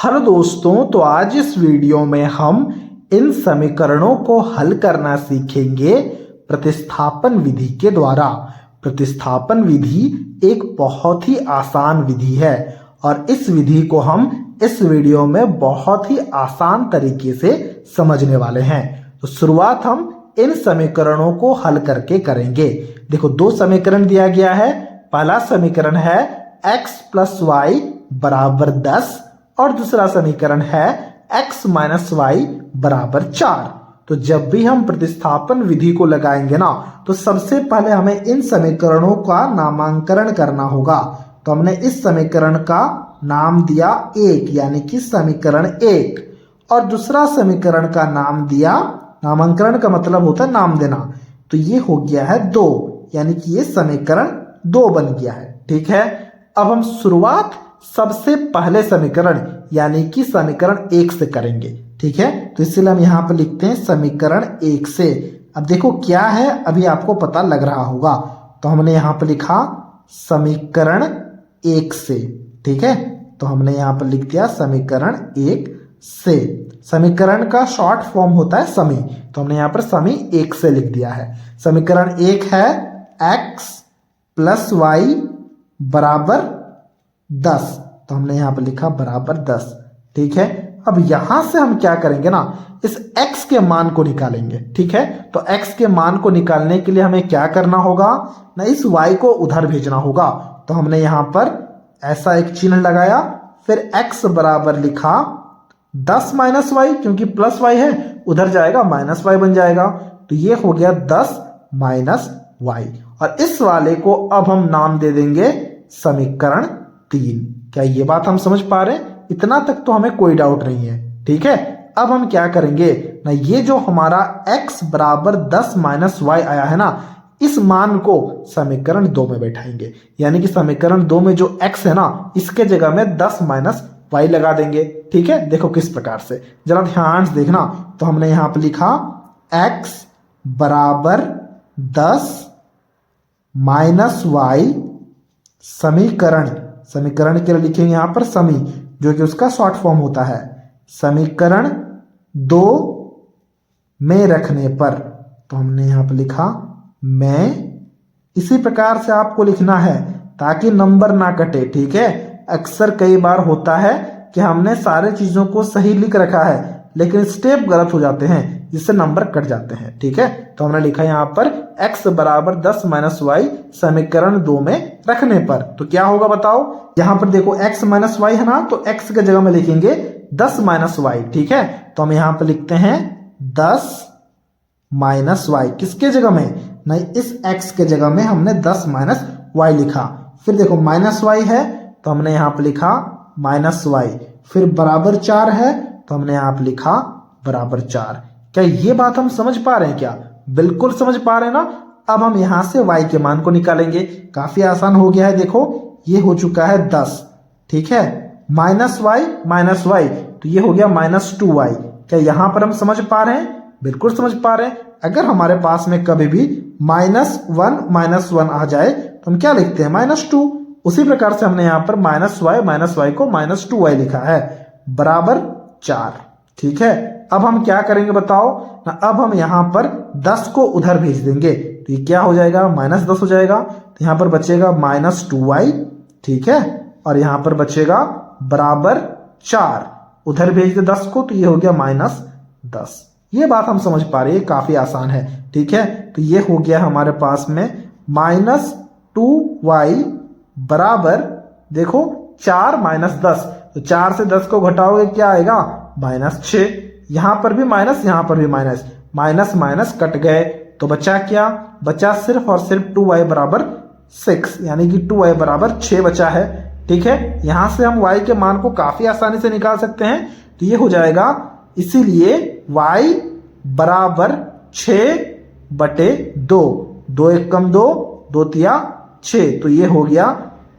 Hello दोस्तों, तो आज इस वीडियो में हम इन समीकरणों को हल करना सीखेंगे प्रतिस्थापन विधि के द्वारा। प्रतिस्थापन विधि एक बहुत ही आसान विधि है और इस विधि को हम इस वीडियो में बहुत ही आसान तरीके से समझने वाले हैं। तो शुरुआत हम इन समीकरणों को हल करके करेंगे। देखो, दो समीकरण दिया गया है। पहला समीकरण है x प्लस वाई बराबर 10 और दूसरा समीकरण है x माइनस वाई बराबर 4। तो जब भी हम प्रतिस्थापन विधि को लगाएंगे ना, तो सबसे पहले हमें इन समीकरणों का नामांकन करना होगा। तो हमने इस समीकरण का नाम दिया 1 यानी कि समीकरण 1 और दूसरा समीकरण का नाम दिया, नामांकन का मतलब होता है नाम देना, तो ये हो गया है 2 यानी कि ये समीकरण 2 बन गया है। ठीक है, अब हम शुरुआत सबसे पहले समीकरण यानी कि समीकरण 1 से करेंगे। ठीक है, तो इसलिए हम यहां पर लिखते हैं समीकरण 1 से। अब देखो क्या है, अभी आपको पता लग रहा होगा। तो हमने यहां पर लिखा समीकरण 1 से। ठीक है, तो हमने यहां पर लिख दिया समीकरण 1 से। समीकरण का शॉर्ट फॉर्म होता है समी, तो हमने यहां पर समी 1 से लिख दिया है। समीकरण 1 है x प्लस वाई बराबर 10, तो हमने यहां पर लिखा बराबर 10। ठीक है, अब यहां से हम क्या करेंगे ना, इस x के मान को निकालेंगे। ठीक है, तो x के मान को निकालने के लिए हमें क्या करना होगा ना, इस y को उधर भेजना होगा। तो हमने यहां पर ऐसा एक चिन्ह लगाया, फिर x बराबर लिखा 10 माइनस वाई, क्योंकि प्लस वाई है उधर जाएगा माइनस वाई बन जाएगा। तो ये हो गया 10 माइनस वाई और इस वाले को अब हम नाम दे देंगे समीकरण 3। क्या ये बात हम समझ पा रहे हैं? इतना तक तो हमें कोई डाउट नहीं है। ठीक है, अब हम क्या करेंगे ना, ये जो हमारा x बराबर 10 माइनस वाई आया है ना, इस मान को समीकरण 2 में बैठाएंगे। यानी कि समीकरण 2 में जो x है ना, इसके जगह में 10 माइनस वाई लगा देंगे। ठीक है, देखो किस प्रकार से, जरा ध्यान से देखना। तो हमने यहां पर लिखा x बराबर 10 माइनस वाई समीकरण के लिए लिखेंगे यहां पर समी, जो कि उसका शॉर्ट फॉर्म होता है। समीकरण 2 में रखने पर, तो हमने यहां पर लिखा में। इसी प्रकार से आपको लिखना है ताकि नंबर ना कटे। ठीक है, अक्सर कई बार होता है कि हमने सारे चीजों को सही लिख रखा है लेकिन स्टेप गलत हो जाते हैं, जिससे नंबर कट जाते हैं। ठीक है, तो हमने लिखा यहां पर x बराबर 10 माइनस वाई समीकरण 2 में रखने पर। तो क्या होगा बताओ, यहां पर देखो x माइनस वाई है ना, तो x के जगह में लिखेंगे 10 माइनस वाई। ठीक है, तो हम यहां पर लिखते हैं 10 माइनस वाई। किसके जगह में नहीं, इस x के जगह में हमने 10 माइनस वाई लिखा। फिर देखो माइनस वाई है तो हमने यहां पर लिखा माइनस वाई, फिर बराबर 4 है तो हमने यहां पर लिखा बराबर 4। क्या ये बात हम समझ पा रहे हैं? क्या बिल्कुल समझ पा रहे हैं ना। अब हम यहां से y के मान को निकालेंगे। काफी आसान हो गया है, देखो ये हो चुका है 10। ठीक है, माइनस वाई तो ये हो गया माइनस 2y। क्या यहां पर हम समझ पा रहे हैं? बिल्कुल समझ पा रहे हैं। अगर हमारे पास में कभी भी -1 आ जाए तो हम क्या लिखते हैं, -2। उसी प्रकार से हमने यहां पर माइनस वाई को -2y लिखा है बराबर 4। ठीक है, अब हम क्या करेंगे बताओ ना, अब हम यहां पर 10 को उधर भेज देंगे तो ये क्या हो जाएगा, -10 हो जाएगा। तो यहां पर बचेगा -2y। ठीक है, और यहां पर बचेगा बराबर 4। उधर भेज दे 10 को तो ये हो गया -10। ये बात हम समझ पा रहे हैं, काफी आसान है। ठीक है, तो ये हो गया हमारे पास में -2y बराबर, देखो 4 माइनस 10, तो 4 से 10 को घटाओगे क्या आएगा, -6। यहां पर भी माइनस, यहां पर भी माइनस, माइनस माइनस कट गए तो बचा क्या, बचा सिर्फ और सिर्फ 2y बराबर 6, यानी कि 2y बराबर 6 बचा है। ठीक है, यहां से हम y के मान को काफी आसानी से निकाल सकते हैं। तो ये हो जाएगा, इसीलिए y बराबर 6/2, 2 1 कम 2, 2 तिया 6, तो ये हो गया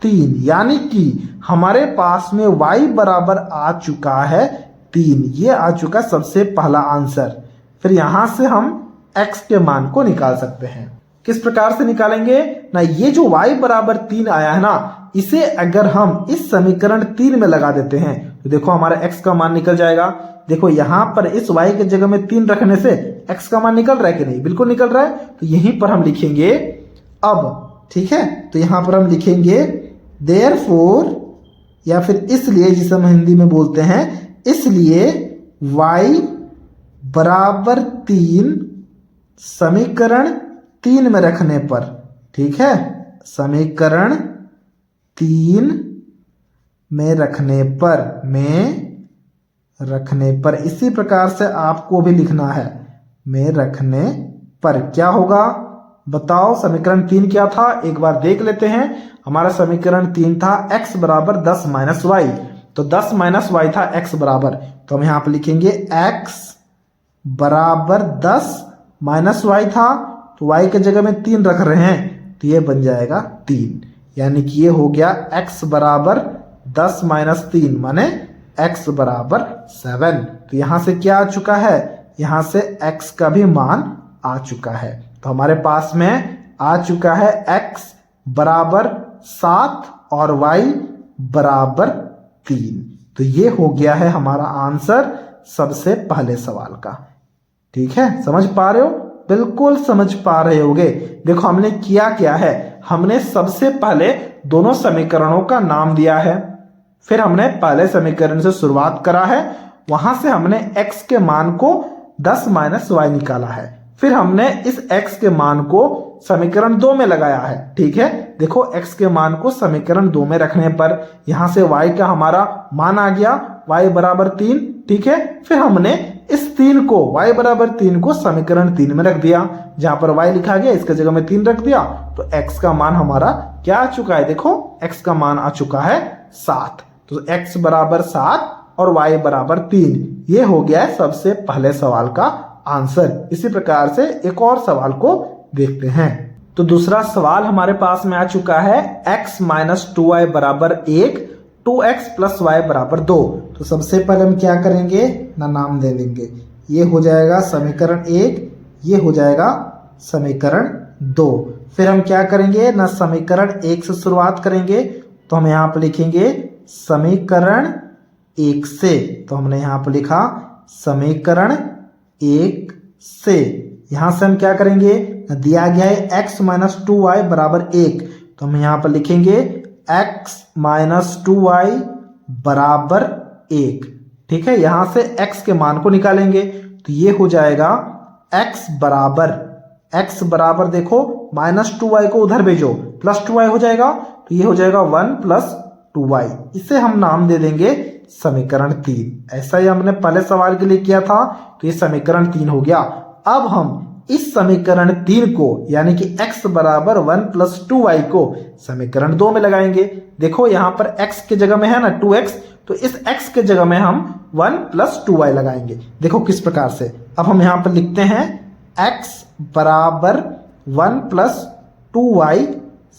3। यानी कि हमारे पास में y बराबर आ चुका है 3। ये आ चुका सबसे पहला आंसर। फिर यहां से हम x के मान को निकाल सकते हैं। किस प्रकार से निकालेंगे ना, ये जो y बराबर 3 आया है ना, इसे अगर हम इस समीकरण 3 में लगा देते हैं तो देखो हमारा x का मान निकल जाएगा। देखो यहाँ पर इस y के जगह में 3 रखने से x का मान निकल रहा है कि नहीं, बिल्कुल निकल रहा है। तो यहीं पर हम लिखेंगे अब, ठीक है, तो यहाँ पर हम लिखेंगे देयरफॉर, या फिर इसलिए, जिसे हम हिंदी में बोलते हैं इसलिए y बराबर 3 समीकरण 3 में रखने पर, ठीक है, समीकरण 3 में रखने पर, इसी प्रकार से आपको भी लिखना है, में रखने पर क्या होगा बताओ। समीकरण 3 क्या था, एक बार देख लेते हैं। हमारा समीकरण 3 था x बराबर 10 माइनस वाई, तो 10 माइनस वाई था x बराबर, तो हम यहां पर लिखेंगे x बराबर 10 माइनस वाई था, तो y के जगह में 3 रख रहे हैं, तो ये बन जाएगा 3, यानी कि ये हो गया x बराबर 10 माइनस 3 माने x बराबर 7। तो यहां से क्या आ चुका है, यहां से x का भी मान आ चुका है। तो हमारे पास में आ चुका है x बराबर 7 और y बराबर 3। तो ये हो गया है हमारा आंसर सबसे पहले सवाल का। ठीक है, समझ पा रहे हो, बिल्कुल समझ पा रहे होगे। देखो हमने किया क्या है, हमने सबसे पहले दोनों समीकरणों का नाम दिया है, फिर हमने पहले समीकरण से शुरुआत करा है, वहां से हमने x के मान को 10 माइनस वाई निकाला है, फिर हमने इस x के मान को समीकरण 2 में लगाया है। ठीक है, देखो x के मान को समीकरण 2 में रखने पर यहां से y का हमारा मान आ गया y बराबर 3। ठीक है, फिर हमने इस 3 को y बराबर 3 को समीकरण 3 में रख दिया, जहां पर y लिखा गया इसके जगह में 3 रख दिया, तो x का मान हमारा क्या आ चुका है, देखो x का मान आ चुका है 7। तो x बराबर 7 और y बराबर 3, ये हो गया है सबसे पहले सवाल का आंसर। इसी प्रकार से एक और सवाल को देखते हैं। तो दूसरा सवाल हमारे पास में आ चुका है x माइनस 2y बराबर 1, 2x प्लस वाई बराबर 2। तो सबसे पहले हम क्या करेंगे ना, नाम दे देंगे, ये हो जाएगा समीकरण 1, ये हो जाएगा समीकरण 2। फिर हम क्या करेंगे ना, समीकरण 1 से शुरुआत करेंगे, तो हम यहाँ पर लिखेंगे समीकरण 1 से, तो हमने यहाँ पर लिखा समीकरण 1 से। यहां से हम क्या करेंगे, दिया गया है x माइनस 2y बराबर 1, तो हम यहां पर लिखेंगे x माइनस 2y बराबर 1। ठीक है, यहां से x के मान को निकालेंगे, तो ये हो जाएगा x बराबर देखो माइनस 2y को उधर भेजो, प्लस 2y हो जाएगा, तो ये हो जाएगा 1 प्लस 2y। इसे हम नाम दे देंगे समीकरण 3। ऐसा ही हमने पहले सवाल के लिए किया था, तो ये समीकरण 3 हो गया। अब हम इस समीकरण 3 को यानी कि x बराबर 1 प्लस 2y को समीकरण 2 में लगाएंगे। देखो यहां पर x के जगह में है ना 2x, तो इस x के जगह में हम 1 प्लस 2y लगाएंगे। देखो किस प्रकार से, अब हम यहां पर लिखते हैं x बराबर 1 प्लस 2y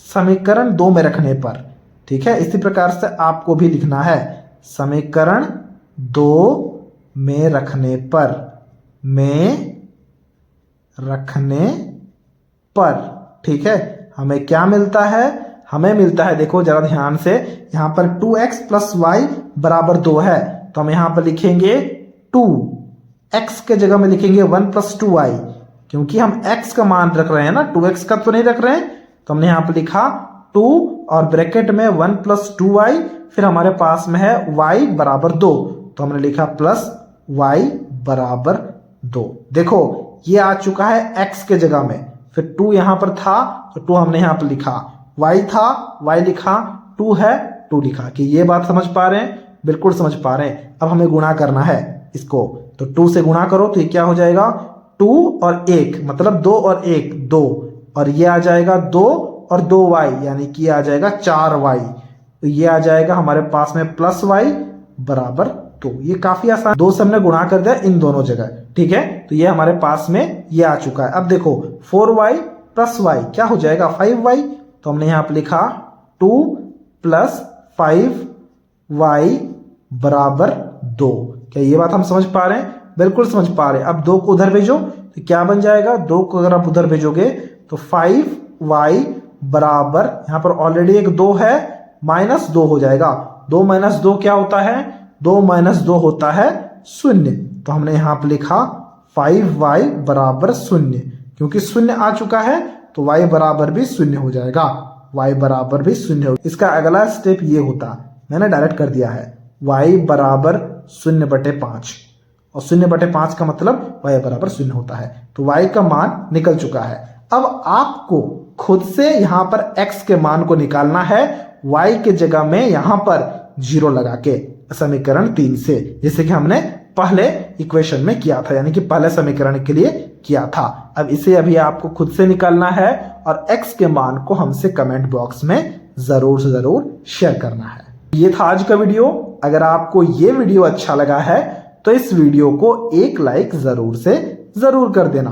समीकरण 2 में रखने पर। ठीक है, इसी प्रकार से आपको भी लिखना है समीकरण 2 में रखने पर। ठीक है, हमें क्या मिलता है, हमें मिलता है, देखो जरा ध्यान से, यहां पर 2x प्लस वाई बराबर 2 है, तो हम यहां पर लिखेंगे 2, x के जगह में लिखेंगे 1 प्लस 2y, क्योंकि हम x का मान रख रहे हैं ना, 2x का तो नहीं रख रहे हैं, तो हमने यहां पर लिखा 2 और ब्रैकेट में 1 प्लस 2y, फिर हमारे पास में है y बराबर 2, तो हमने लिखा प्लस y बराबर 2। देखो ये आ चुका है x के जगह में, फिर 2 यहां पर था तो 2 हमने यहां पर लिखा, y था y लिखा, 2 है 2 लिखा। कि ये बात समझ पा रहे हैं, बिल्कुल समझ पा रहे हैं। अब हमें गुणा करना है इसको, तो 2 से गुणा करो तो ये क्या हो जाएगा 2 और 1 मतलब 2 और 1 2, और ये आ जाएगा 2 और 2y यानी कि आ जाएगा 4y, तो ये आ जाएगा हमारे पास में प्लस y बराबर 2। ये काफी आसान, 2 से हमने गुणा कर दिया इन दोनों जगह। ठीक है, तो ये हमारे पास में ये आ चुका है। अब देखो 4y प्लस y क्या हो जाएगा 5y, तो हमने यहां पर लिखा 2 प्लस 5y बराबर 2। क्या ये बात हम समझ पा रहे हैं, बिल्कुल समझ पा रहे हैं। अब 2 को उधर भेजो तो क्या बन जाएगा, 2 को अगर आप उधर भेजोगे तो 5y बराबर, यहां पर ऑलरेडी एक 2 है, -2 हो जाएगा। 2 - 2 क्या होता है 2 माइनस 2 होता है 0, तो हमने यहाँ पे लिखा 5y बराबर 0, क्योंकि 0 आ चुका है तो y बराबर भी 0 हो जाएगा, y बराबर भी 0 हो। इसका अगला स्टेप ये होता, मैंने डायरेक्ट कर दिया है, y बराबर 0/5, और 0/5 का मतलब y बराबर 0 होता है, तो y का मान निकल चुका है। अब आपको खुद से यहाँ पर x के मान को निकालना है, y के जगह में यहाँ पर 0 लगा के, समीकरण 3 से, जैसे कि हमने पहले इक्वेशन में किया था, यानी कि पहले समीकरण के लिए किया था। अब इसे अभी आपको खुद से निकालना है और x के मान को हमसे कमेंट बॉक्स में जरूर से जरूर शेयर करना है। ये था आज का वीडियो। अगर आपको ये वीडियो अच्छा लगा है तो इस वीडियो को एक लाइक जरूर से जरूर कर देना।